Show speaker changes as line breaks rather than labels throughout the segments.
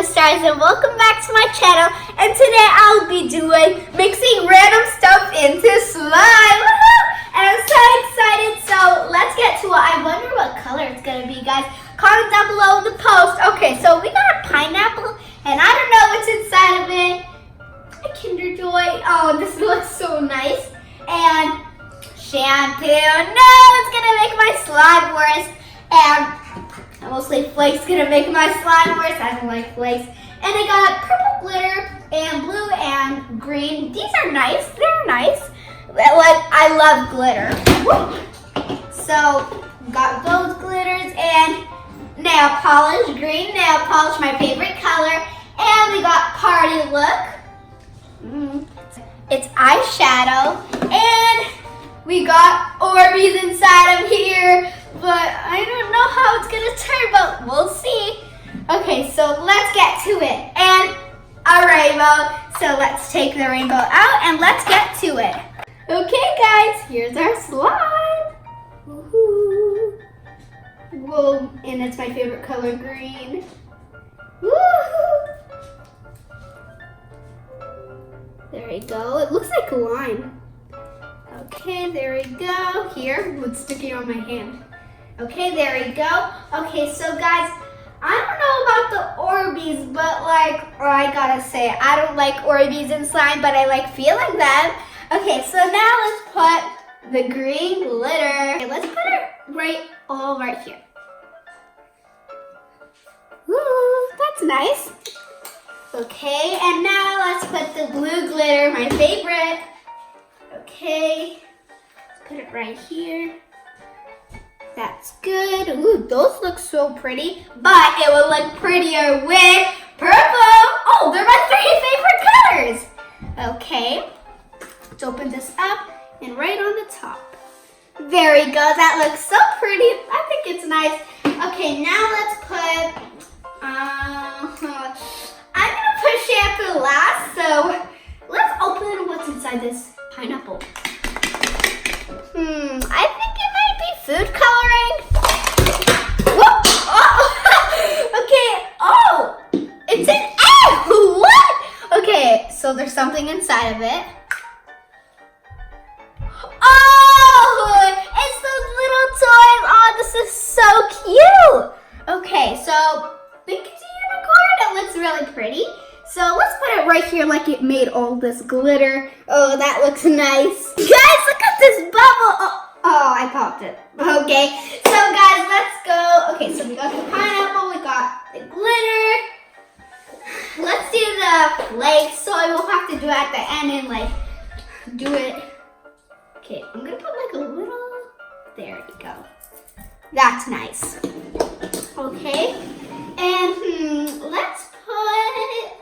Stars, and welcome back to my channel. And today I'll be doing mixing random stuff into slime. Woohoo! And I'm so excited, so let's get to it. I wonder what color it's gonna be, guys. Comment down below in the post. Okay, so we got a pineapple, and I don't know what's inside of it. A Kinder Joy. Oh, this looks so nice. And shampoo. No, it's gonna make my slime worse. And mostly flakes gonna make my slime worse. I don't like flakes. And I got purple glitter and blue and green. These are nice. They're nice. Like, I love glitter. So got those glitters and nail polish. Green nail polish, my favorite color. And we got party look. It's eyeshadow. And we got Orbeez inside of here. But I don't know how it's gonna turn, but we'll see. Okay, so let's get to it. And a rainbow. So let's take the rainbow out and let's get to it. Okay, guys, here's our slime. Woohoo! Whoa, and it's my favorite color, green. Woohoo! There we go. It looks like lime. Okay, there we go. Here, it's sticking on my hand. Okay, there we go. Okay, so guys, I don't know about the Orbeez, but like, I gotta say, I don't like Orbeez and slime, but I like feeling them. Okay, so now let's put the green glitter. Okay, let's put it right here. Ooh, that's nice. Okay, and now let's put the blue glitter, my favorite. Okay, let's put it right here. That's good. Ooh, those look so pretty, but it will look prettier with purple. Oh, they're my 3 favorite colors. Okay, let's open this up and right on the top. There we go. That looks so pretty. I think it's nice. Okay, now let's put, I'm gonna put shampoo last, so let's open what's inside this pineapple. I think it might be food coloring. Whoop! Oh. Okay. Oh, it's an egg. What? Okay, so there's something inside of it. Oh, it's those little toys. Oh, this is so cute. Okay, so I think it's a unicorn. It looks really pretty. So let's put it right here like it made all this glitter. Oh, that looks nice. Guys, look at this bubble. Oh, I popped it. Okay, so guys, let's go. Okay, so we got the pineapple, we got the glitter. Let's do the flakes, so I will have to do it at the end and like do it. Okay, I'm gonna put like a little, there we go. That's nice. Okay, and let's put,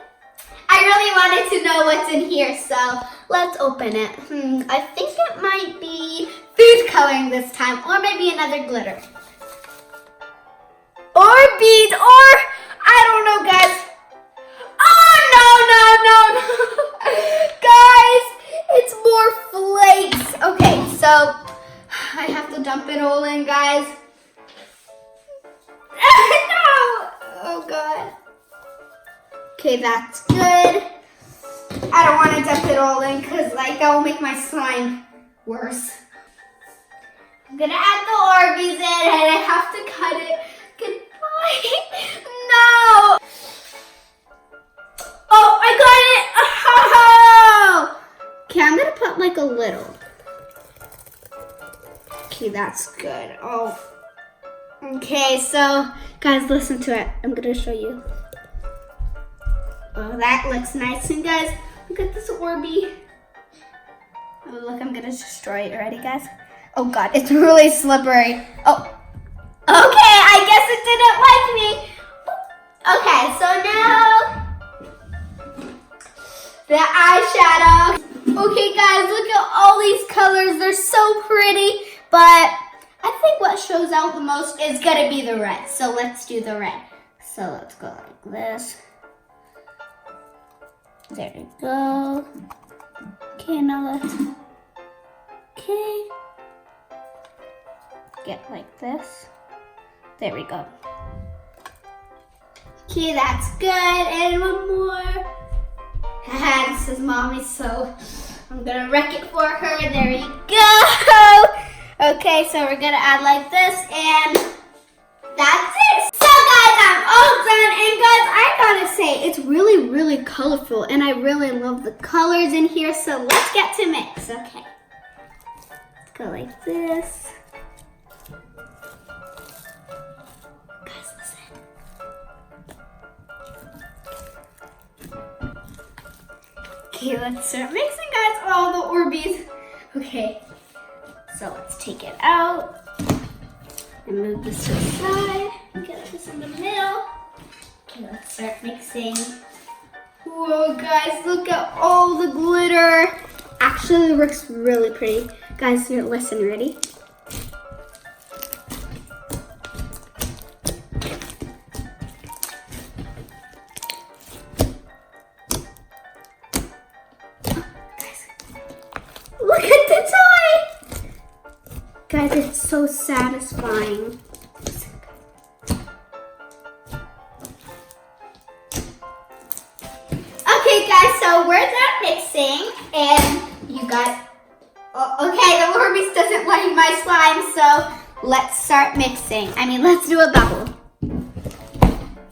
I really wanted to know what's in here, so let's open it. I think it might be food coloring this time, or maybe another glitter. Or beads, or, I don't know, guys. Oh, no. Guys, it's more flakes. Okay, so I have to dump it all in, guys. No. Oh, God. Okay, that's good. I don't want to dump it all in because like that will make my slime worse. I'm gonna add the Orbeez in and I have to cut it. Goodbye. No. Oh, I got it. Oh. Okay, I'm gonna put like a little. Okay, that's good. Oh. Okay, so guys, listen to it. I'm gonna show you. Oh, that looks nice. And guys, look at this Orbeez. Oh, look, I'm gonna destroy it. Ready, guys? Oh God, it's really slippery. Oh, okay, I guess it didn't like me. Okay, so now the eyeshadow. Okay, guys, look at all these colors. They're so pretty, but I think what shows out the most is gonna be the red. So let's do the red. So let's go like this. There we go. Okay, now let's, okay. Get like this. There we go. Okay, that's good. And one more. Haha, this is mommy, so I'm gonna wreck it for her. There you go. Okay, so we're gonna add like this, and that's it. So guys, I'm all done, and guys, I gotta say, it's really, really colorful, and I really love the colors in here, so let's get to mix. Okay, let's go like this. Guys, listen. Okay, let's start mixing, guys, all the Orbeez. Okay, so let's take it out and move this to the side. Get this in the middle. Okay, let's start mixing. Whoa, guys, look at all the glitter. Actually, it looks really pretty. Guys, here, listen, ready? Look at the toy! Guys, it's so satisfying. Okay, guys, so we're done mixing, and you guys, okay, the Orbeez doesn't like my slime, so let's start mixing. Let's do a bubble.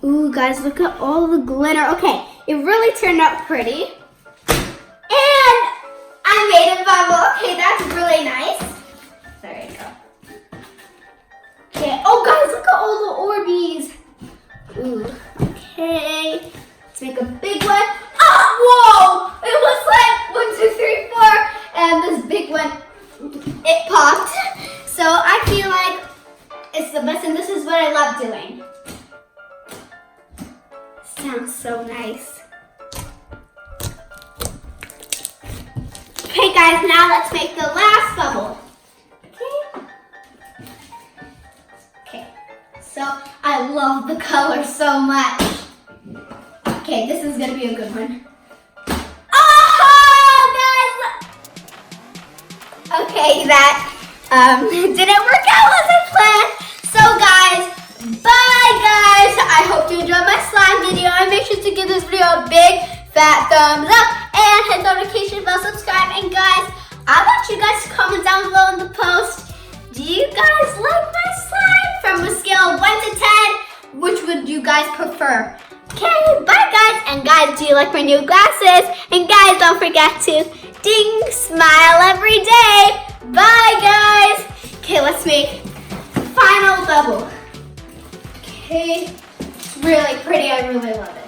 Ooh, guys, look at all the glitter. Okay, it really turned out pretty. And I made a bubble. Okay, that's really nice. There you go. Okay. Oh, guys, look at all the Orbeez. Ooh. Okay. Let's make a big one. Oh, whoa! It was like 1, 2, 3, 4, and this big one, it popped. So I feel like it's the best, and this is what I love doing. Sounds so nice. Okay, guys, now let's make the last bubble. Okay, so I love the color so much. Okay, this is gonna be a good one. Oh, guys! Okay, that didn't work out as I planned. So, guys, bye, guys. I hope you enjoyed my slime video, and make sure to give this video a big fat thumbs up and hit the notification bell, subscribe, and guys, I want you guys to comment down below in the post. Do you guys like my slime? From a scale of 1 to 10, which would you guys prefer? Okay, bye guys, and guys, do you like my new glasses? And guys, don't forget to ding, smile every day. Bye guys. Okay, let's make final bubble. Okay, it's really pretty, I really love it.